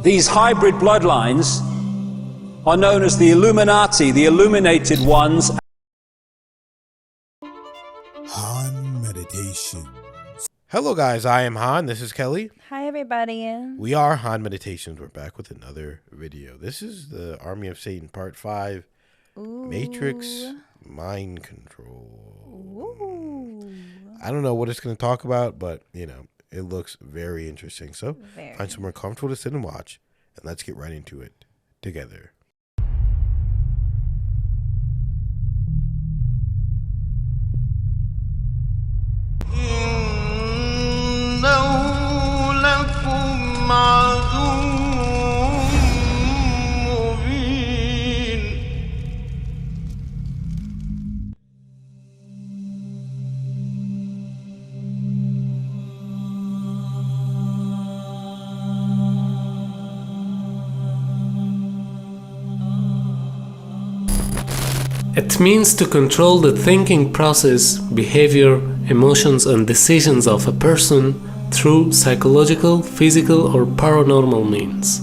These hybrid bloodlines are known as the Illuminati, the illuminated ones. Han Meditations. Hello guys, I am Han, this is Kelly. Hi everybody. We are Han Meditations. We're back with another video. This is the Army of Satan Part 5. Ooh. Matrix Mind Control. Ooh. I don't know what it's going to talk about, but you know, it looks very interesting. So find somewhere comfortable to sit and watch, and let's get right into it together. It means to control the thinking process, behavior, emotions and decisions of a person through psychological, physical or paranormal means.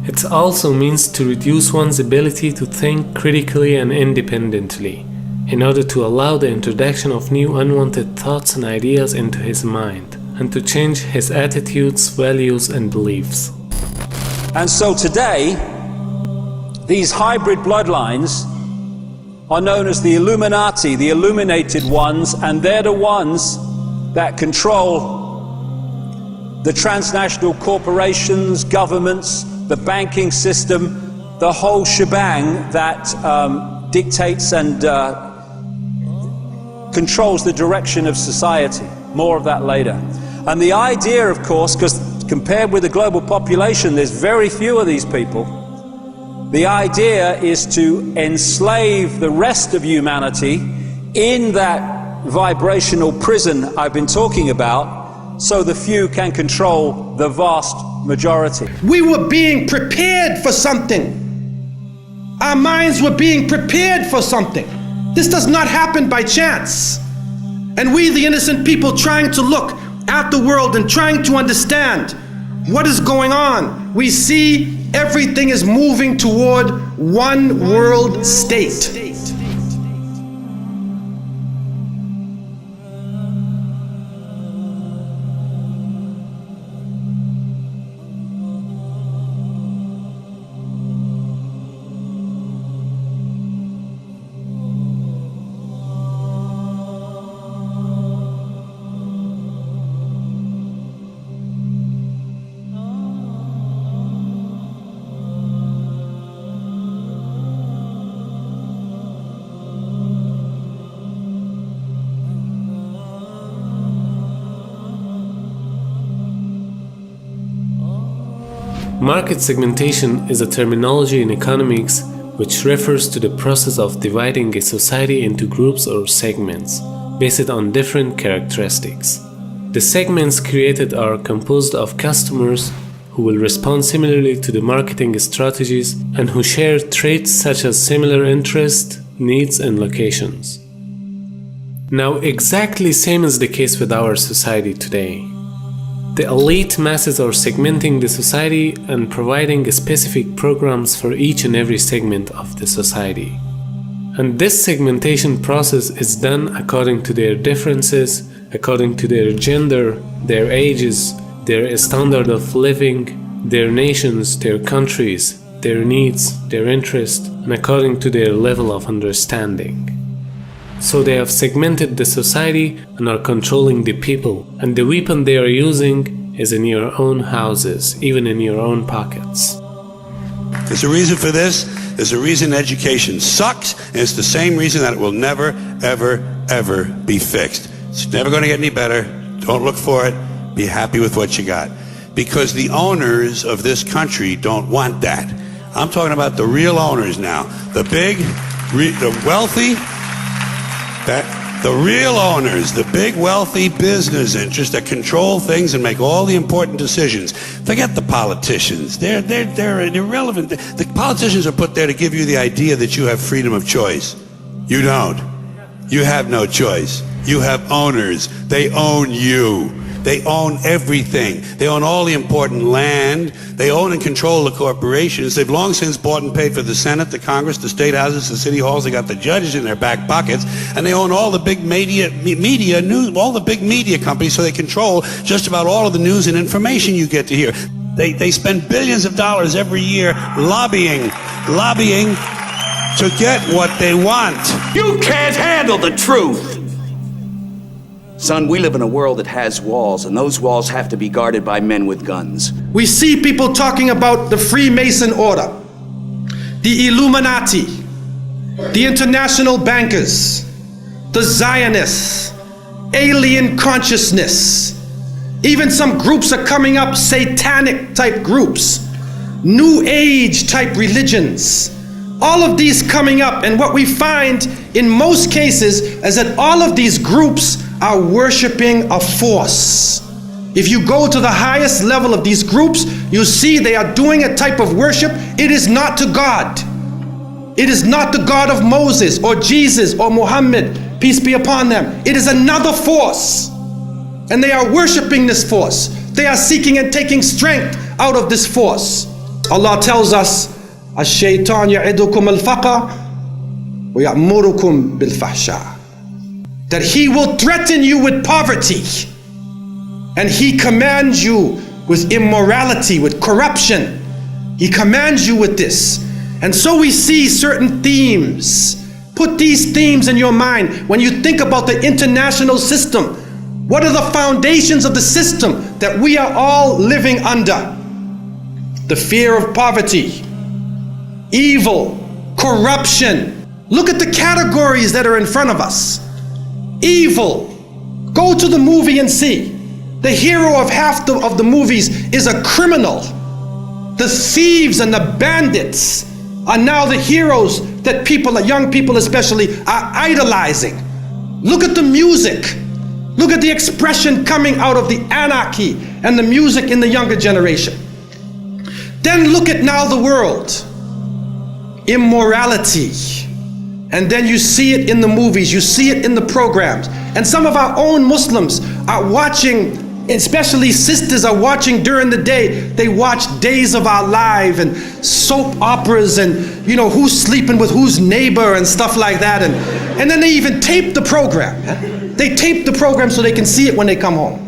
It also means to reduce one's ability to think critically and independently, in order to allow the introduction of new unwanted thoughts and ideas into his mind, and to change his attitudes, values and beliefs. And so today, these hybrid bloodlines are known as the Illuminati, the illuminated ones, and they're the ones that control the transnational corporations, governments, the banking system, the whole shebang that dictates and controls the direction of society. More of that later. And the idea, of course, because compared with the global population, there's very few of these people. The idea is to enslave the rest of humanity in that vibrational prison I've been talking about, so the few can control the vast majority. We were being prepared for something. Our minds were being prepared for something. This does not happen by chance. And we, the innocent people, trying to look at the world and trying to understand what is going on, we see everything is moving toward one world state. Market segmentation is a terminology in economics which refers to the process of dividing a society into groups or segments based on different characteristics. The segments created are composed of customers who will respond similarly to the marketing strategies and who share traits such as similar interests, needs and locations. Now, exactly same is the case with our society today. The elite masses are segmenting the society and providing specific programs for each and every segment of the society. And this segmentation process is done according to their differences, according to their gender, their ages, their standard of living, their nations, their countries, their needs, their interests, and according to their level of understanding. So they have segmented the society and are controlling the people, and the weapon they are using is in your own houses, even in your own pockets. There's a reason for this. There's a reason education sucks, and it's the same reason that it will never, ever, ever be fixed. It's never going to get any better. Don't look for it. Be happy with what you got. Because the owners of this country don't want that. I'm talking about the real owners now. The big, the wealthy, the real owners, the big wealthy business interests that control things and make all the important decisions. Forget the politicians. They're irrelevant. The politicians are put there to give you the idea that you have freedom of choice. You don't. You have no choice. You have owners. They own you. They own everything. They own all the important land. They own and control the corporations. They've long since bought and paid for the Senate, the Congress, the state houses, the city halls. They got the judges in their back pockets, and they own all the big media news, all the big media companies. So they control just about all of the news and information you get to hear. They spend billions of dollars every year lobbying to get what they want. You can't handle the truth! Son, we live in a world that has walls, and those walls have to be guarded by men with guns. We see people talking about the Freemason order, the Illuminati, the international bankers, the Zionists, alien consciousness. Even some groups are coming up, satanic type groups, New Age type religions. All of these coming up, and what we find in most cases is that all of these groups are worshiping a force. If you go to the highest level of these groups, you see they are doing a type of worship. It is not to God. It is not the God of Moses or Jesus or Muhammad, peace be upon them. It is another force. And they are worshiping this force. They are seeking and taking strength out of this force. Allah tells us, "Ash-shaytan ya'idukum al-faqr wa ya'murukum bil-fahsha." That he will threaten you with poverty, and he commands you with immorality, with corruption. He commands you with this. And so we see certain themes. Put these themes in your mind when you think about the international system. What are the foundations of the system that we are all living under? The fear of poverty, evil, corruption. Look at the categories that are in front of us. Evil. Go to the movie and see. The hero of half of the movies is a criminal. The thieves and the bandits are now the heroes that people, young people especially, are idolizing. Look at the music. Look at the expression coming out of the anarchy and the music in the younger generation. Then look at now the world. Immorality. And then you see it in the movies, you see it in the programs. And some of our own Muslims are watching, especially sisters are watching during the day. They watch Days of Our Life and soap operas and, you know, who's sleeping with whose neighbor and stuff like that. And then they even tape the program. They tape the program so they can see it when they come home.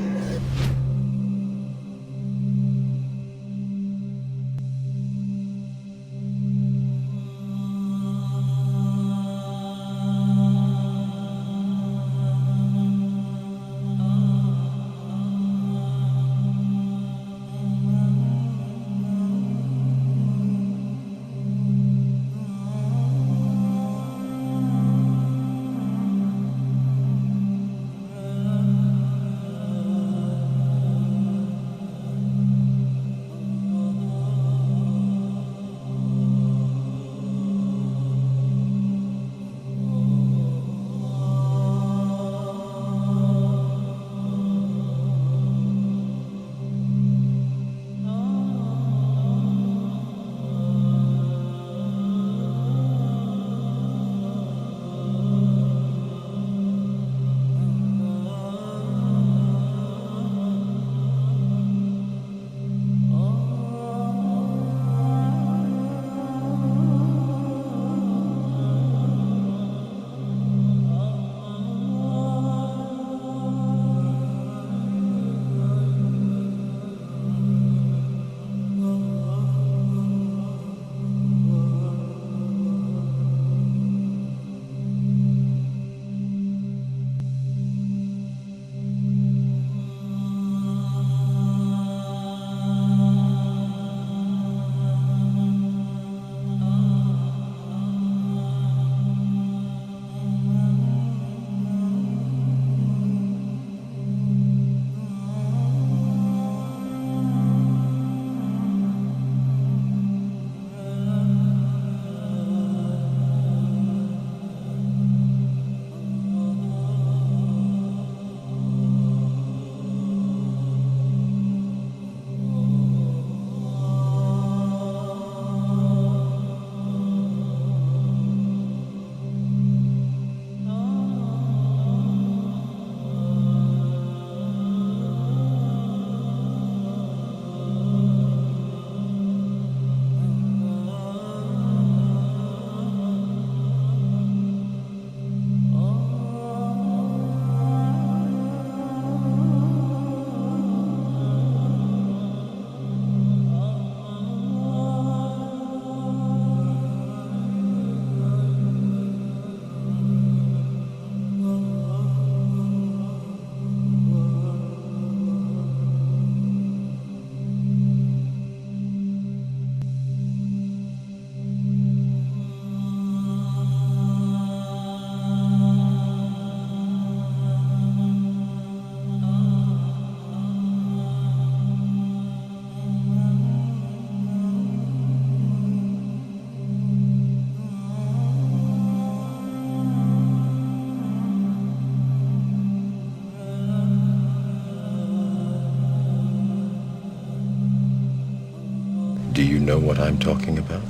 know what I'm talking about?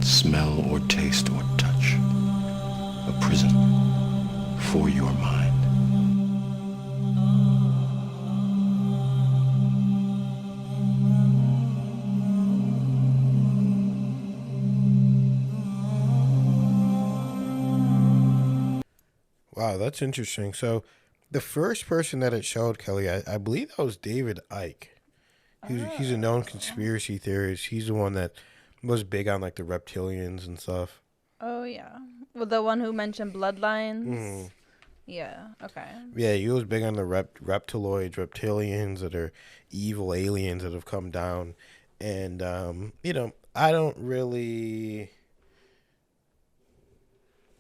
Smell or taste or touch. A prison for your mind. Wow, that's interesting. So, the first person that it showed, Kelly, I believe that was David Icke. He's a known conspiracy theorist. He's the one that was big on like the reptilians and stuff. Oh yeah, well, the one who mentioned bloodlines. Yeah. Okay. Yeah, he was big on the reptiloids, reptilians that are evil aliens that have come down, and you know, I don't really.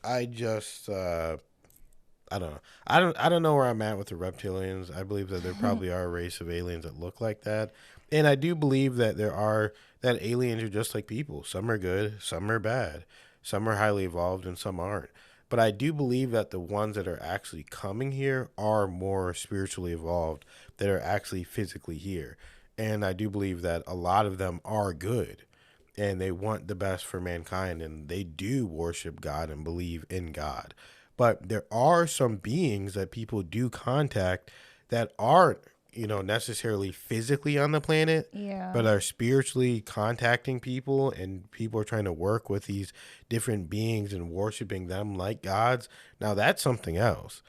I just. I don't know. I don't know where I'm at with the reptilians. I believe that there probably are a race of aliens that look like that. And I do believe that that aliens are just like people. Some are good, some are bad. Some are highly evolved and some aren't. But I do believe that the ones that are actually coming here are more spiritually evolved, that are actually physically here. And I do believe that a lot of them are good and they want the best for mankind and they do worship God and believe in God. But there are some beings that people do contact that aren't, you know, necessarily physically on the planet, but are spiritually contacting people, and people are trying to work with these different beings and worshiping them like gods. Now that's something else.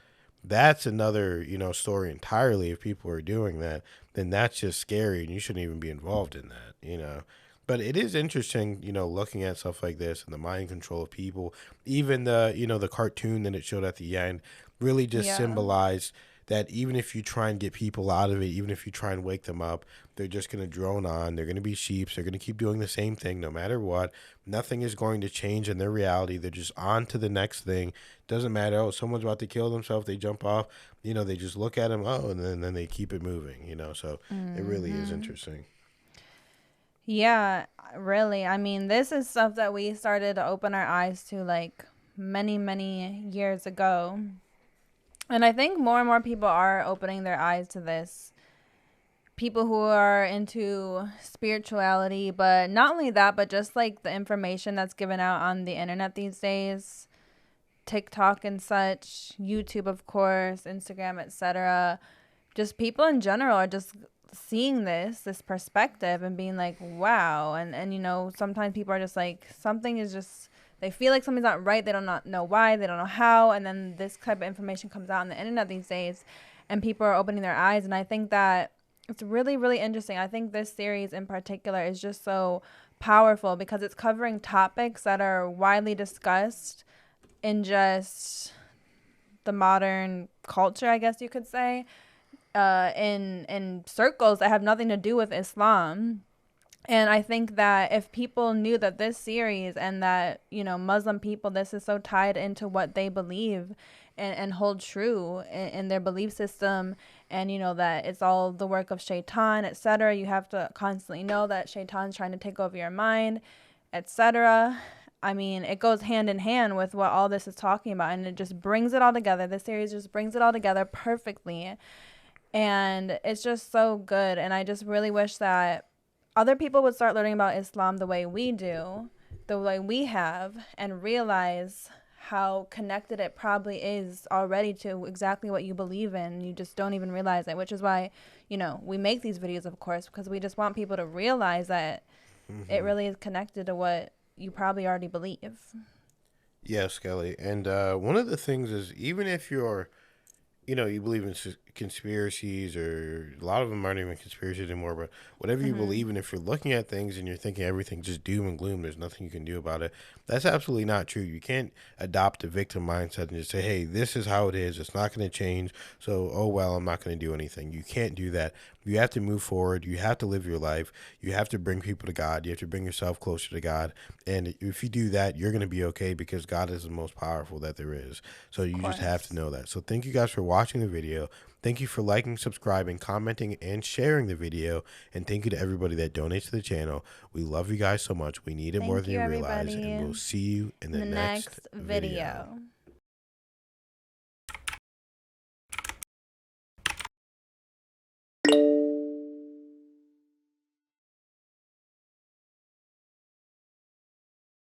That's another, you know, story entirely. If people are doing that, then that's just scary and you shouldn't even be involved in that, you know. But it is interesting, you know, looking at stuff like this and the mind control of people. Even the, you know, the cartoon that it showed at the end really just symbolized that even if you try and get people out of it, even if you try and wake them up, they're just going to drone on. They're going to be sheep. They're going to keep doing the same thing no matter what. Nothing is going to change in their reality. They're just on to the next thing. Doesn't matter. Oh, someone's about to kill themselves. They jump off. You know, they just look at them. Oh, and then they keep it moving, you know. So it really is interesting. Yeah, really. I mean, this is stuff that we started to open our eyes to like many, many years ago. And I think more and more people are opening their eyes to this. People who are into spirituality, but not only that, but just like the information that's given out on the internet these days, TikTok and such, YouTube, of course, Instagram, etc. Just people in general are just seeing this perspective and being like, wow. And you know, sometimes people are just like, something is just, they feel like something's not right. They don't not know why. They don't know how. And then this type of information comes out on the internet these days and people are opening their eyes. And I think that it's really, really interesting. I think this series in particular is just so powerful because it's covering topics that are widely discussed in just the modern culture, I guess you could say. In circles that have nothing to do with Islam. And I think that if people knew that this series and that, you know, Muslim people, this is so tied into what they believe and hold true in their belief system, and, you know, that it's all the work of Shaitan, etc. You have to constantly know that Shaitan's trying to take over your mind, etc. I mean, it goes hand in hand with what all this is talking about, and it just brings it all together. This series just brings it all together perfectly. And it's just so good. And I just really wish that other people would start learning about Islam the way we do, the way we have, and realize how connected it probably is already to exactly what you believe in. You just don't even realize it, which is why, you know, we make these videos, of course, because we just want people to realize that it really is connected to what you probably already believe. Yes, Kelly. And one of the things is, even if you're, you know, you believe in conspiracies, or a lot of them aren't even conspiracies anymore, but whatever you believe in, if you're looking at things and you're thinking everything's just doom and gloom, there's nothing you can do about it, that's absolutely not true. You can't adopt a victim mindset and just say, hey, this is how it is. It's not going to change. So, oh, well, I'm not going to do anything. You can't do that. You have to move forward. You have to live your life. You have to bring people to God. You have to bring yourself closer to God. And if you do that, you're going to be okay, because God is the most powerful that there is. So you just have to know that. So thank you guys for watching the video. Thank you for liking, subscribing, commenting, and sharing the video. And thank you to everybody that donates to the channel. We love you guys so much. We need it more than you realize. And we'll see you in the next video.